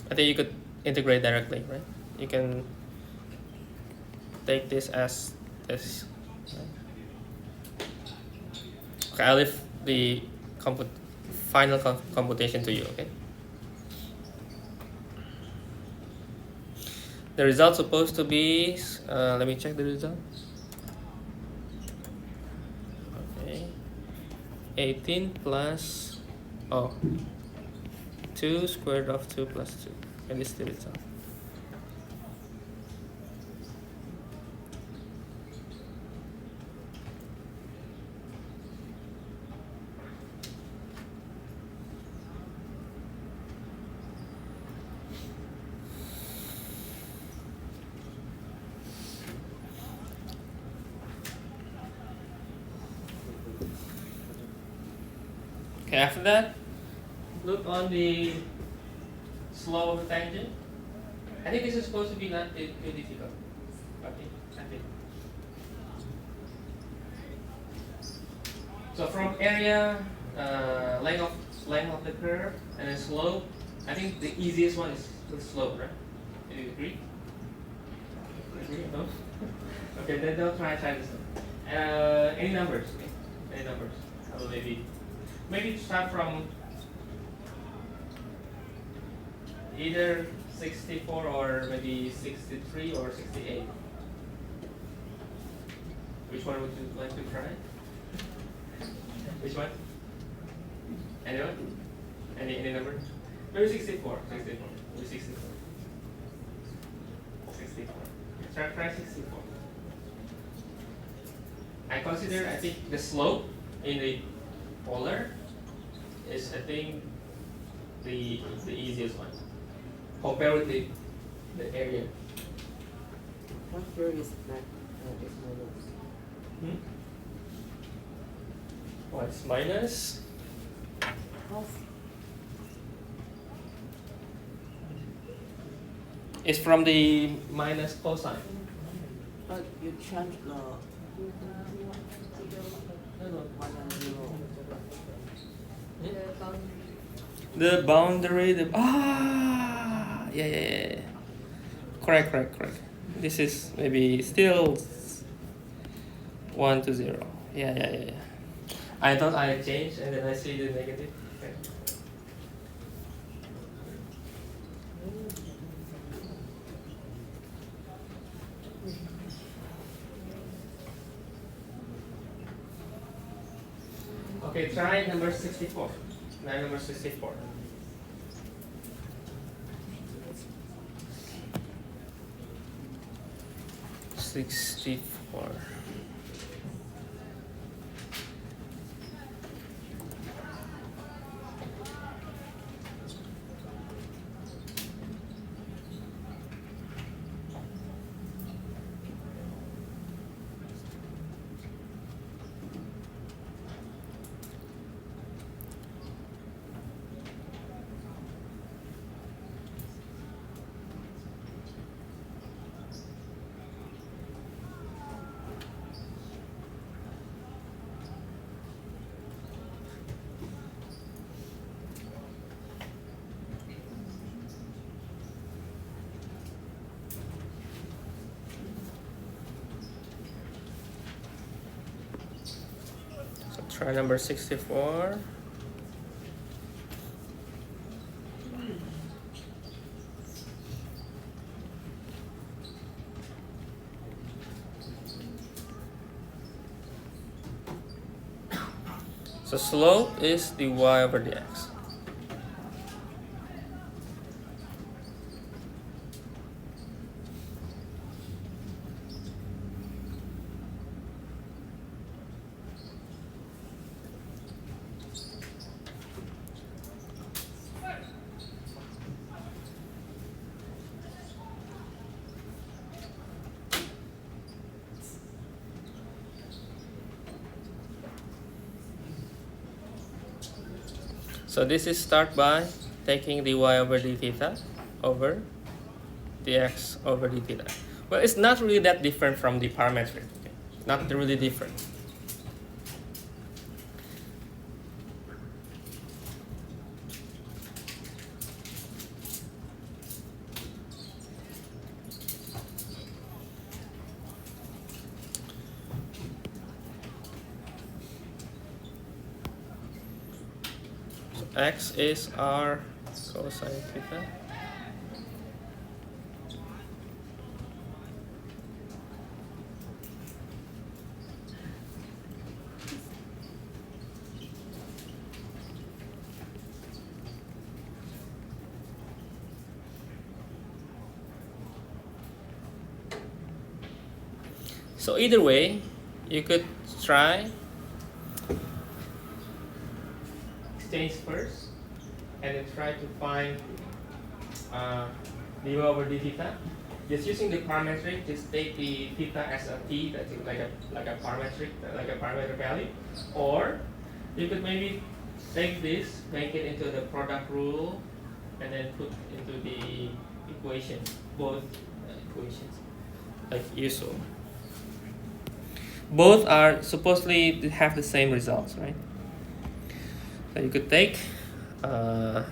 I think you could integrate directly, right? You can take this as this. Okay, I'll leave the final computation to you, okay? The result's supposed to be, let me check the result. Okay, 18 plus, 2 square root of 2 plus 2, and this is the result. Okay, after that, look on the slope of the tangent. I think this is supposed to be not too difficult. Okay, I think. So from area, length of the curve, and then slope, I think the easiest one is the slope, right? Do you agree? No? Okay, then don't try this one. Any numbers? Okay? Any numbers? I will maybe start from either 64 or maybe 63 or 68. Which one would you like to try? Which one? Anyone? Any number? Maybe 64. 64. Maybe 64. 64. Try 64. I think the slope in the polar is, I think, the easiest one. Compare with the area. What here is that is minus? What's minus? Cos. It's from the minus cosine. But you change the 1 and 0. The boundary, yeah. Correct. This is maybe still 1 to 0. Yeah. I thought I changed and then I see the negative. Okay. Okay, try number 64. Try number 64. 64. So try number 64. So slope is dy over dx. So this is start by taking dy over d theta over dx over d theta. Well, it's not really that different from the parametric. Okay? Not really different. So x is r cosine theta. So either way, you could try exchange first and then try to find dy over d theta. Just using the parametric, just take the theta as a t, that's like a parametric value. Or you could maybe take this, make it into the product rule, and then put into the equation, both equations, like usual. Both are supposedly to have the same results, right? So you could take the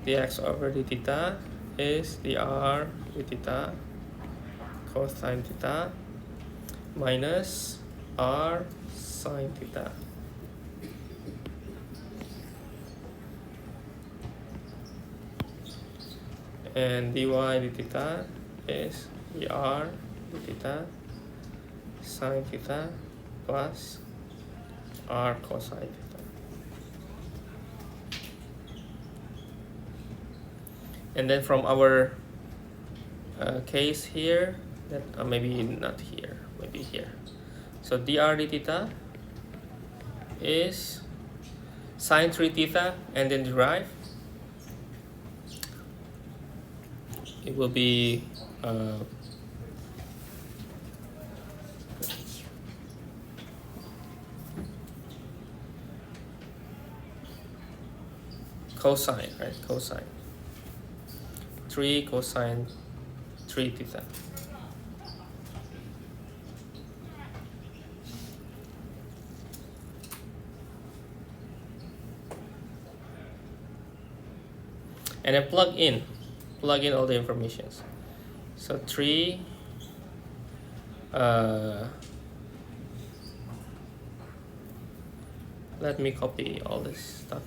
dx over d theta is dr d theta cosine theta minus r sine theta. And dy d theta is dr d theta sine theta plus r cosine theta. And then from our case here, that maybe not here, maybe here. So dr d theta is sine 3 theta and then derive. It will be cosine, right? Cosine 3 cosine 3 theta. And then plug in all the informations. So 3 let me copy all this stuff.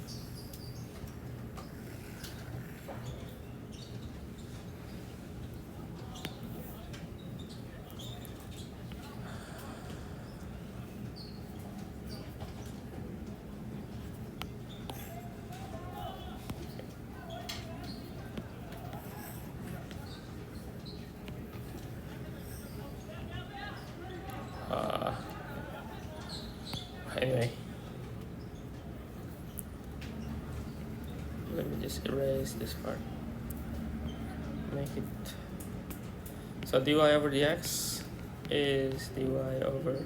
let me just erase this part. Make it so dy over dx is dy over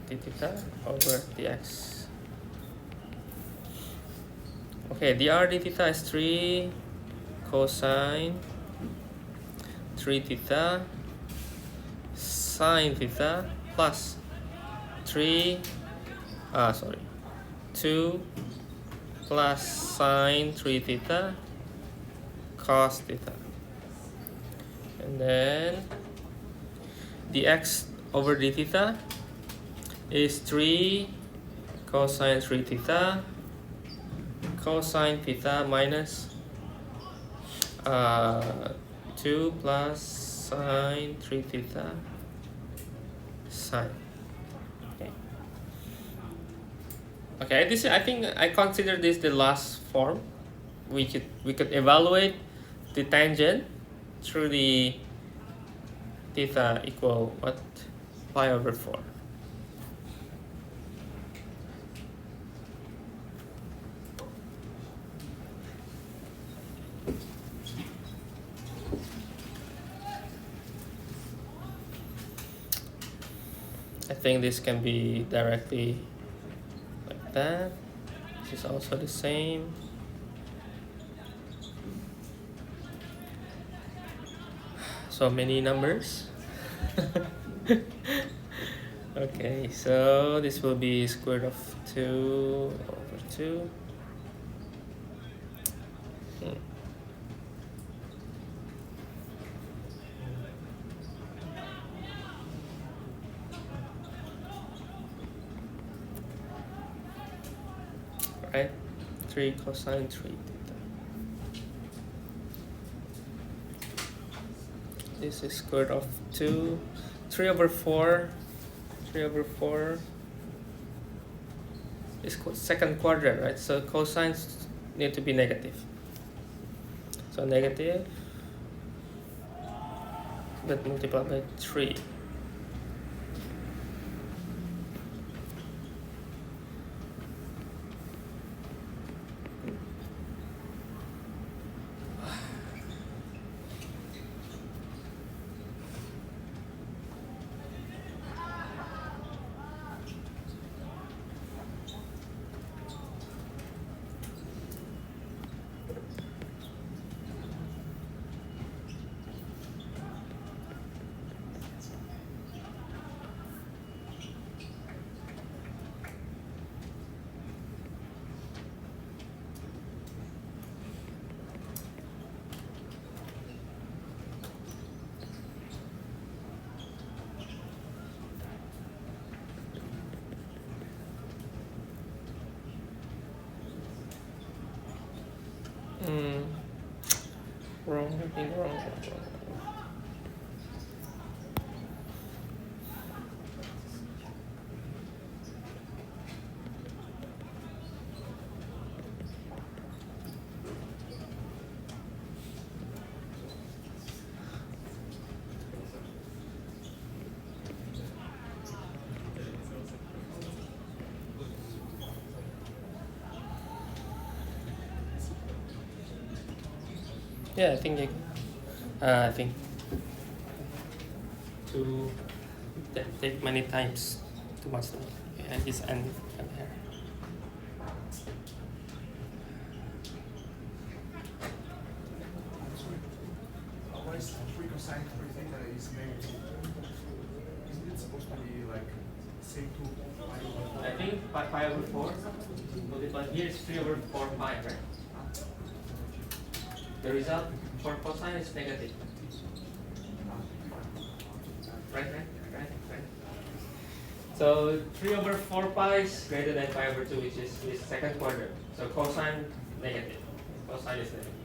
d theta over dx. Okay, dr d theta is 3 cosine 3 theta sine theta plus 2 plus sine 3 theta cos theta, and then dx over d theta is 3 cosine 3 theta cosine theta minus 2 plus sine 3 theta sine. Okay, this I think I consider this the last form. We could evaluate the tangent through the theta equal what, pi over 4. I think this can be directly like that. This is also the same. So many numbers. Okay, so this will be square root of 2 over 2. Right, 3 cosine 3 theta. This is square root of 2, 3 over 4. 3 over 4 is second quadrant, right? So cosines need to be negative. So negative, but multiplied by 3. Wrong, I think wrong. Yeah, I think to take many times too much time. Okay, I just end here. Why is 3 cosine 3 theta is negative? Isn't it supposed to be like say 2 pi over 4? I think pi over 4, but here is 3 over 4 pi, right? The result for cosine is negative. Right. So 3 over 4 pi is greater than pi over 2, which is this second quadrant. So cosine negative. Cosine is negative.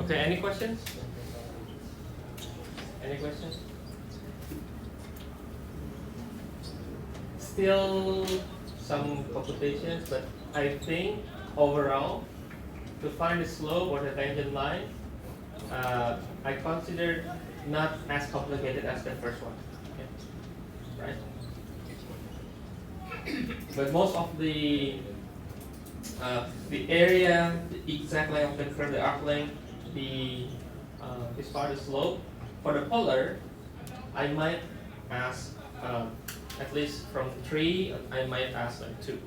Okay, any questions? Any questions? Still some computations, but I think overall, to find the slope or the tangent line, I consider not as complicated as the first one. Okay. Right? But most of the area, the exact length of the curve, the arc length, this part is slope. For the polar, I might ask at least from 3, I might ask like 2.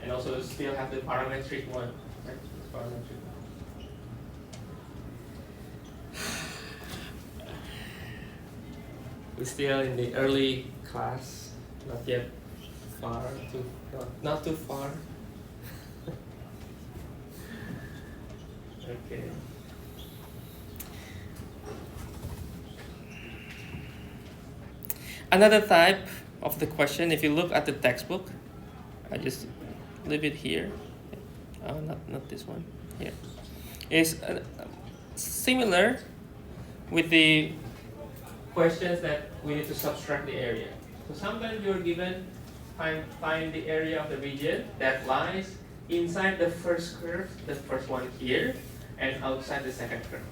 And also still have the parametric one, right? Parametric. We're still in the early class, not yet far, not too far. Okay. Another type of the question, if you look at the textbook, I just leave it here. Not this one. Here is similar with the questions that we need to subtract the area. So sometimes you're given find the area of the region that lies inside the first curve, the first one here, and outside the second curve.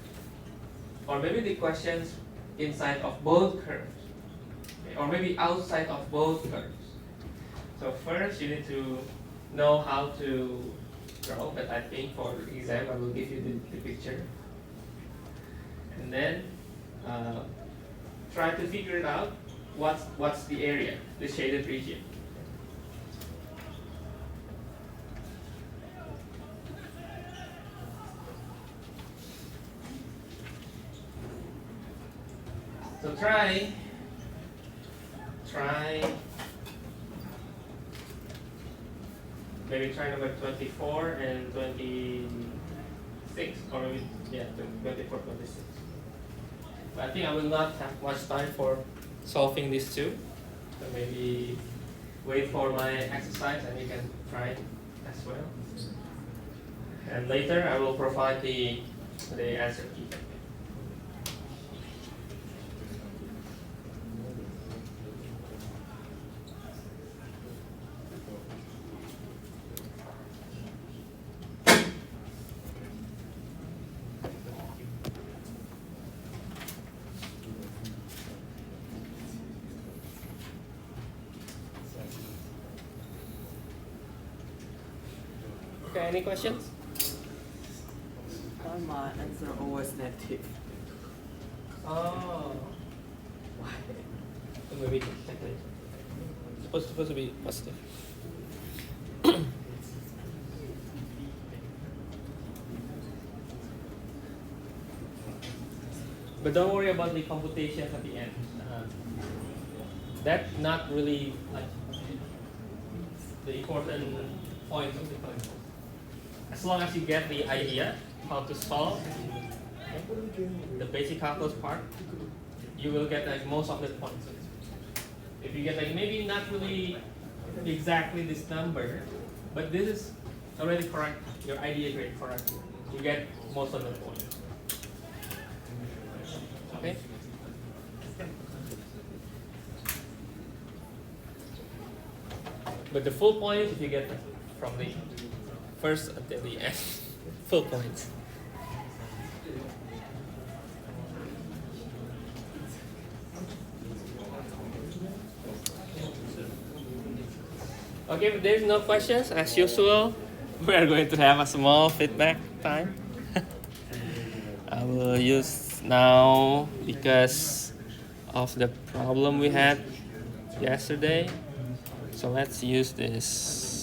Or maybe the questions inside of both curves. Or maybe outside of both curves. So first you need to know how to draw, but I think for exam I will give you the picture. And then try to figure it out what's the area, the shaded region. So try maybe try number 24 and 26, or maybe 24, 26. But I think I will not have much time for solving these two. So maybe wait for my exercise and you can try it as well. And later I will provide the answer key. Okay, any questions? Why my answer always negative? Oh. Why? So maybe technically. Supposed to be positive. But don't worry about the computations at the end. That's not really like the important point of the calculus. As long as you get the idea how to solve the basic calculus part, you will get like most of the points. If you get like maybe not really exactly this number, but this is already correct, your idea grade correct, you get most of the points. Okay? But the full point if you get from the first until the end. Full points. Okay, if there's no questions, as usual, we are going to have a small feedback time. I will use now because of the problem we had yesterday. So let's use this.